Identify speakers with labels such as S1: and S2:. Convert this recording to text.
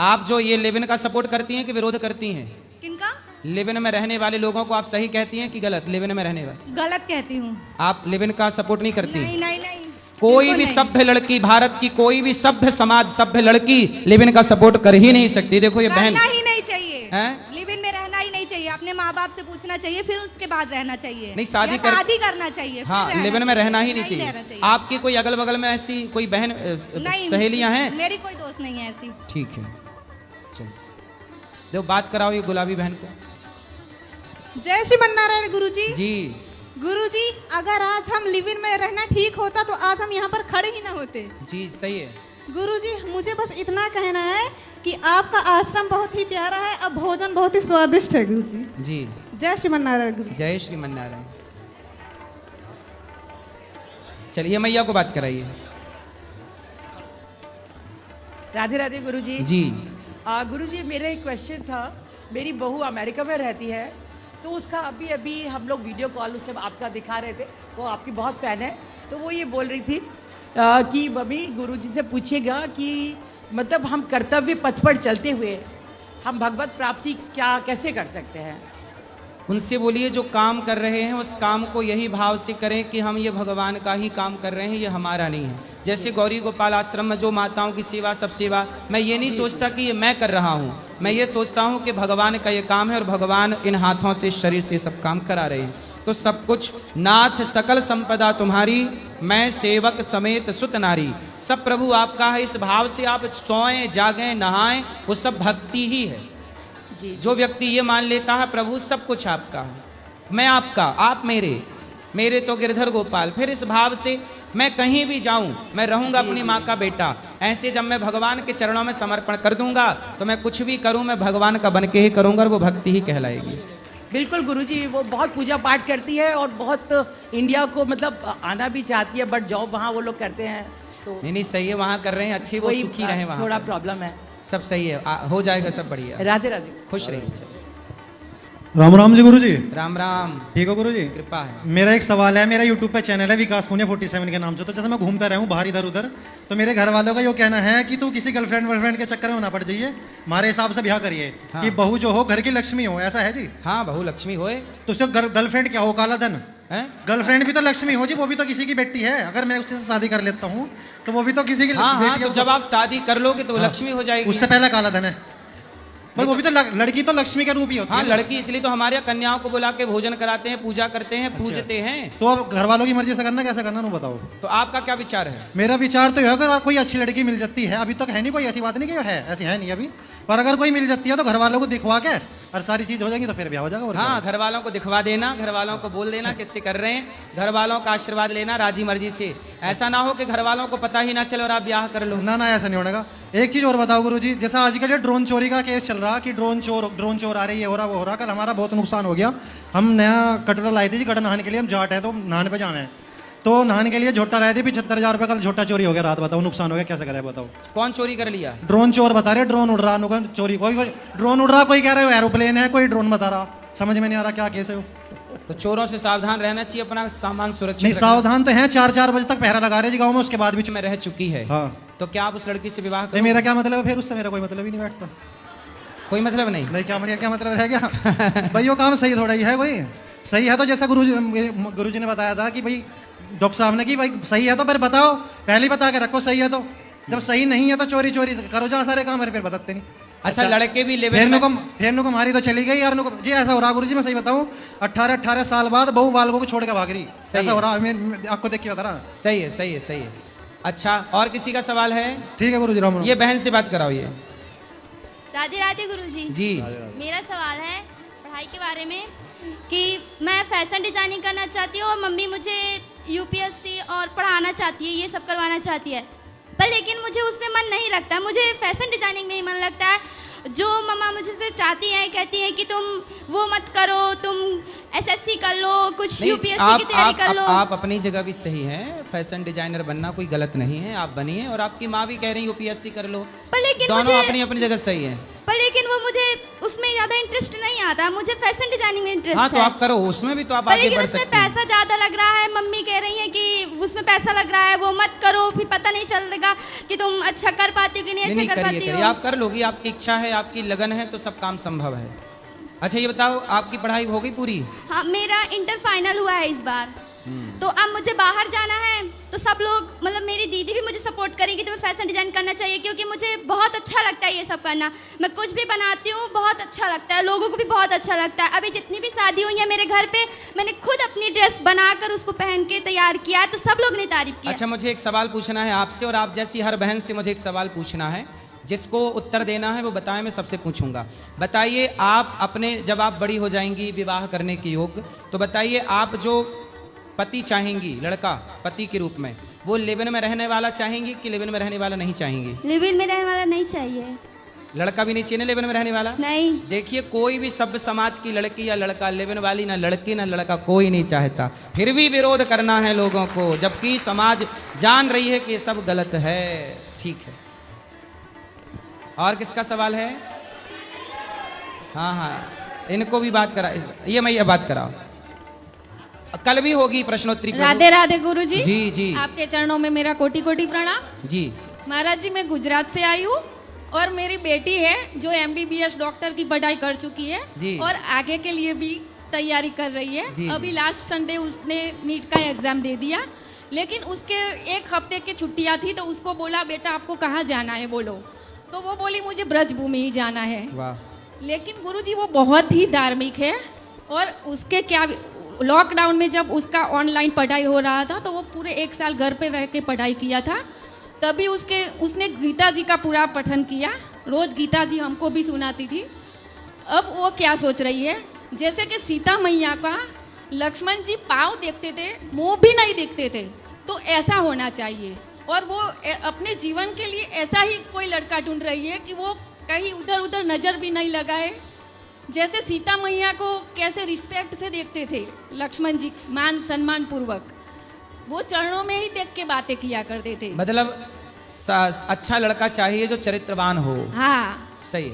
S1: आप जो ये लिव इन का सपोर्ट करती हैं कि विरोध करती हैं?
S2: किनका?
S1: लिव इन में रहने वाले लोगों को आप सही कहती हैं कि गलत? लिव इन में रहने वाले
S2: गलत कहती हूँ।
S1: आप लिव इन का सपोर्ट नहीं करती?
S2: नहीं नहीं नहीं,
S1: कोई
S2: बिल्कुल
S1: भी
S2: नहीं।
S1: सभ्य लड़की, भारत की कोई भी सभ्य समाज, सभ्य लड़की लिव इन का सपोर्ट कर ही नहीं सकती। देखो ये बहन,
S2: करना ही नहीं चाहिए,
S1: हैं?
S2: लिव इन में रहना ही नहीं चाहिए। अपने माँ बाप से पूछना चाहिए, फिर उसके बाद रहना चाहिए।
S1: नहीं, शादी
S2: या शादी करना चाहिए, फिर
S1: हाँ,
S2: रहना
S1: लिव इन में
S2: चाहिए।
S1: रहना ही नहीं चाहिए। आपकी कोई अगल बगल में ऐसी कोई बहन
S2: नहीं,
S1: सहेलियां हैं?
S2: मेरी कोई दोस्त नहीं है ऐसी।
S1: ठीक है, चलो देखो बात कराओ ये गुलाबी बहन को।
S3: जय श्रीमन नारायण गुरुजी।
S1: जी
S3: गुरुजी, अगर आज हम लिव इन में रहना ठीक होता तो आज हम यहाँ पर खड़े ही ना होते।
S1: जी सही है।
S3: गुरुजी, मुझे बस इतना कहना है कि आपका आश्रम बहुत ही प्यारा है और भोजन बहुत ही स्वादिष्ट है गुरुजी।
S1: जी
S3: जय श्रीमन नारायण गुरुजी।
S1: जय श्रीमन नारायण। चलिए मैया को बात कराइए।
S4: राधे राधे गुरुजी।
S1: जी
S4: गुरुजी, मेरा एक क्वेश्चन था। मेरी बहू अमेरिका में रहती है, तो उसका अभी अभी हम लोग वीडियो कॉल उससे आपका दिखा रहे थे, वो आपकी बहुत फ़ैन है। तो वो ये बोल रही थी कि मम्मी गुरुजी से पूछिएगा कि मतलब हम कर्तव्य पथ पर चलते हुए हम भगवत प्राप्ति क्या कैसे कर सकते हैं?
S1: उनसे बोलिए जो काम कर रहे हैं उस काम को यही भाव से करें कि हम ये भगवान का ही काम कर रहे हैं, ये हमारा नहीं है। जैसे गौरी गोपाल आश्रम में जो माताओं की सेवा, सब सेवा, मैं ये नहीं सोचता कि ये मैं कर रहा हूँ, मैं ये सोचता हूँ कि भगवान का ये काम है और भगवान इन हाथों से, शरीर से सब काम करा रहे हैं। तो सब कुछ नाथ सकल संपदा तुम्हारी, मैं सेवक समेत सुत नारी। सब प्रभु आपका है, इस भाव से आप सोएं जागें नहाएं, वो सब भक्ति ही है।
S4: जी,
S1: जो व्यक्ति ये मान लेता है प्रभु सब कुछ आपका है, मैं आपका, आप मेरे तो गिरधर गोपाल, फिर इस भाव से मैं कहीं भी जाऊं मैं रहूंगा अपनी माँ का बेटा। ऐसे जब मैं भगवान के चरणों में समर्पण कर दूंगा तो मैं कुछ भी करूं मैं भगवान का बन के ही करूंगा और वो भक्ति ही कहलाएगी।
S4: बिल्कुल गुरुजी, वो बहुत पूजा पाठ करती है और बहुत इंडिया को मतलब आना भी चाहती है, बट जॉब वहाँ वो लोग करते हैं तो
S1: नहीं सही है, वहाँ कर रहे हैं, अच्छी वो
S4: वही
S1: सुखी रहे वहाँ
S4: थोड़ा
S1: पर।
S4: प्रॉब्लम है।
S1: सब सही है, हो जाएगा सब बढ़िया।
S4: राधे राधे।
S1: खुश रहिए।
S5: राम राम जी गुरुजी।
S1: राम राम।
S5: ठीक हो गुरुजी?
S1: कृपा है।
S5: मेरा एक सवाल है, मेरा यूट्यूब पे चैनल है विकास पुण्य 47 के नाम से। तो जैसे मैं घूमता रहा हूँ बाहर इधर उधर, तो मेरे घर वालों का ये कहना है कि तू किसी गर्लफ्रेंड वर्लफ्रेंड के चक्कर में ना पड़ जाइए, हमारे हिसाब से ब्याह करिए।
S1: हाँ।
S5: कि बहू जो हो घर की लक्ष्मी हो, ऐसा है जी?
S1: हाँ, बहु लक्ष्मी होए
S5: तो उसको गर्लफ्रेंड क्या हो, काला धन?
S1: हैं?
S5: गर्लफ्रेंड भी तो लक्ष्मी हो जी, वो भी तो किसी की बेटी है। अगर मैं उससे शादी कर लेता हूँ तो वो भी तो किसी की
S1: हाँ हाँ,
S5: बेटी
S1: तो
S5: है।
S1: जब आप शादी कर लोगे तो वो
S5: हाँ।
S1: लक्ष्मी हो जाएगी।
S5: उससे पहले काला धन है भाई, वो भी तो लड़की तो लक्ष्मी के रूप ही होती
S1: हाँ,
S5: है ना।
S1: लड़की इसलिए तो हमारे यहाँ कन्याओं को बुला के भोजन कराते हैं, पूजा करते हैं, पूजते हैं।
S5: तो अब घर वालों की मर्जी से करना, कैसे करना, बताओ।
S1: तो आपका क्या विचार है?
S5: मेरा विचार तो है, अगर कोई अच्छी लड़की मिल जाती है, अभी तक है नहीं कोई ऐसी बात नहीं कि है, ऐसी है नहीं अभी, पर अगर कोई मिल जाती है तो घर वालों को दिखवा के और सारी चीज हो जाएगी तो फिर ब्याह हो जाएगा। और
S1: हाँ, घर वालों को दिखवा देना, घर वालों को बोल देना किससे कर रहे हैं, घर वालों का आशीर्वाद लेना राजी मर्जी से। ऐसा ना हो कि घर वालों को पता ही ना चले और आप ब्याह कर लो।
S5: ना ऐसा नहीं होने का। एक चीज और बताओ गुरुजी, जैसा आजकल ये ड्रोन चोरी का केस चल रहा कि ड्रोन चोर आ रही है, हो रहा वो हो रहा। कल हमारा बहुत नुकसान हो गया। हम नया कटरा लाए थे जी, कटरा नहाने के लिए, हम जाट है तो नहाने पे जाना है, तो नहाने के लिए झोटा लाए थे, 75,000 रुपये। कल झोटा चोरी हो गया रात, बताओ नुकसान हो गया, कैसे करे बताओ।
S1: कौन चोरी कर लिया?
S5: ड्रोन चोर बता रहे, ड्रोन उड़ रहा, चोरी कोई ड्रोन उड़ रहा, कोई कह रहे हो एरोप्लेन है, कोई ड्रोन बता रहा, समझ में नहीं आ रहा क्या केस है वो।
S1: तो चोरों से सावधान रहना चाहिए, अपना सामान सुरक्षित
S5: नहीं
S1: रखना।
S5: सावधान तो है, 4 बजे तक पहरा लगा रहे जी गाँव में, उसके बाद भी
S1: में रह चुकी है।
S5: हाँ,
S1: तो क्या आप उस लड़की से विवाह
S5: तो
S1: करो?
S5: मेरा क्या मतलब है फिर? उससे मेरा कोई मतलब ही नहीं बैठता।
S1: कोई मतलब नहीं।
S5: नहीं, क्या मतलब रह गया भाई? वो काम सही थोड़ा ही है कोई। सही है तो जैसा गुरुजी ने बताया था कि भाई डॉक्टर साहब ने कि भाई सही है तो फिर बताओ, पहले ही बता के रखो सही है तो। जब सही नहीं है तो चोरी करो जहाँ सारे काम है, फिर बताते नहीं।
S1: अच्छा, लड़के भी लेवल
S5: फिर नुको मारी तो चली गई यार। नुको जी ऐसा हो रहा गुरुजी, मैं सही बताऊं, 18 साल बाद बहू बालकों को छोड़ के भाग रही, ऐसा हो रहा है। आपको देख के बता रहा।
S1: सही है। अच्छा, और किसी का सवाल है?
S5: ठीक है गुरुजी, राम।
S1: ये बहन से बात कराओ। ये
S6: राधे राधे गुरुजी।
S1: जी,
S6: मेरा सवाल है पढ़ाई के बारे में कि मैं फैशन डिजाइनिंग करना चाहती हूँ और मम्मी मुझे यूपीएससी और पढ़ाना चाहती है, ये सब करवाना चाहती है, पर लेकिन मुझे उसमें मन नहीं लगता। मुझे फैशन डिजाइनिंग में ही मन लगता है। जो मम्मा मुझे से चाहती हैं, कहती हैं कि तुम वो मत करो, तुम एसएससी कर लो, कुछ यूपीएससी की तैयारी कर लो।
S1: आप अपनी जगह भी सही हैं, फैशन डिजाइनर बनना कोई गलत नहीं है, आप बनिए। और आपकी माँ भी कह रही यूपीएससी कर लो,
S6: पर लेकिन
S1: दोनों
S6: मुझे
S1: अपनी अपनी जगह सही है।
S6: पर लेकिन वो मुझे उसमें ज़्यादा इंटरेस्ट नहीं आता, मुझे फैशन डिजाइनिंग में इंटरेस्ट
S1: हाँ तो
S6: है।
S1: आप करो, उसमें भी तो आप
S6: पर
S1: आगे
S6: लेकिन
S1: बढ़
S6: उसमें
S1: सकते हैं।
S6: पैसा ज़्यादा लग रहा है, मम्मी कह रही है कि उसमें पैसा लग रहा है, वो मत करो, फिर पता नहीं चलेगा कि तुम अच्छा कर पाती हो कि नहीं
S1: नहीं
S6: अच्छा कर
S1: करिए
S6: पाती
S1: करिए,
S6: हो।
S1: आप कर लोगी, आपकी इच्छा है, आपकी लगन है तो सब काम संभव है। अच्छा ये बताओ, आपकी पढ़ाई हो गई पूरी?
S6: हाँ, मेरा इंटर फाइनल हुआ है इस बार, तो अब मुझे बाहर जाना है, तो सब लोग मतलब मेरी दीदी भी मुझे सपोर्ट करेगी, तुम्हें फैशन डिजाइन करना चाहिए, क्योंकि मुझे बहुत अच्छा लगता है ये सब करना। मैं कुछ भी बनाती हूँ बहुत अच्छा लगता है, लोगों को भी बहुत अच्छा लगता है। अभी जितनी भी शादी हुई है मेरे घर पे, मैंने खुद अपनी ड्रेस बनाकर उसको पहन के तैयार किया है, तो सब लोग ने तारीफ किया।
S1: अच्छा मुझे एक सवाल पूछना है आपसे, और आप जैसी हर बहन से मुझे एक सवाल पूछना है, जिसको उत्तर देना है वो बताएं, मैं सबसे पूछूंगा। बताइए आप अपने, जब आप बड़ी हो जाएंगी विवाह करने के योग्य, तो बताइए आप जो पति चाहेंगी, लड़का पति के रूप में, वो लिव इन में रहने वाला चाहेंगी कि लिव इन में रहने वाला नहीं चाहेंगी?
S6: लिव इन में रहने वाला नहीं चाहिए।
S1: लड़का भी नहीं चाहिए लिव इन में रहने वाला?
S6: नहीं।
S1: देखिए कोई भी सभ्य समाज की लड़की या लड़का लिव इन वाली, ना लड़की ना लड़का, कोई नहीं चाहता, फिर भी विरोध करना है लोगों को, जबकि समाज जान रही है कि ये सब गलत है। ठीक है, और किसका सवाल है? हाँ हाँ, इनको भी बात करा, ये मैं ये बात कराओ, कल भी होगी प्रश्नोत्तरी।
S7: राधे राधे गुरु जी।
S1: जी जी
S7: आपके चरणों में मेरा कोटि कोटि प्रणाम।
S1: जी।
S7: महाराज जी, मैं गुजरात से आई हूँ और मेरी बेटी है जो MBBS डॉक्टर की पढ़ाई कर चुकी है
S1: जी।
S7: और आगे के लिए भी तैयारी कर रही है।
S1: जी,
S7: अभी
S1: जी।
S7: लास्ट संडे उसने नीट का एग्जाम दे दिया, लेकिन उसके एक हफ्ते की छुट्टियाँ थी, तो उसको बोला बेटा आपको कहाँ जाना है बोलो, तो वो बोली मुझे ब्रजभूमि ही जाना है।
S1: वाह।
S7: लेकिन गुरुजी वो बहुत ही धार्मिक है, और उसके क्या, लॉकडाउन में जब उसका ऑनलाइन पढ़ाई हो रहा था तो वो पूरे 1 साल घर पे रह के पढ़ाई किया था, तभी उसने गीता जी का पूरा पठन किया, रोज गीता जी हमको भी सुनाती थी। अब वो क्या सोच रही है, जैसे कि सीता मैया का लक्ष्मण जी पाँव देखते थे, मुंह भी नहीं देखते थे, तो ऐसा होना चाहिए। और वो अपने जीवन के लिए ऐसा ही कोई लड़का ढूंढ रही है कि वो कहीं उधर उधर नज़र भी नहीं लगाए, जैसे सीता मैया को कैसे रिस्पेक्ट से देखते थे लक्ष्मण जी, मान सम्मान पूर्वक, वो चरणों में ही देख के बातें किया करते थे।
S1: मतलब अच्छा लड़का चाहिए जो चरित्रवान हो।
S7: हाँ,
S1: सही है।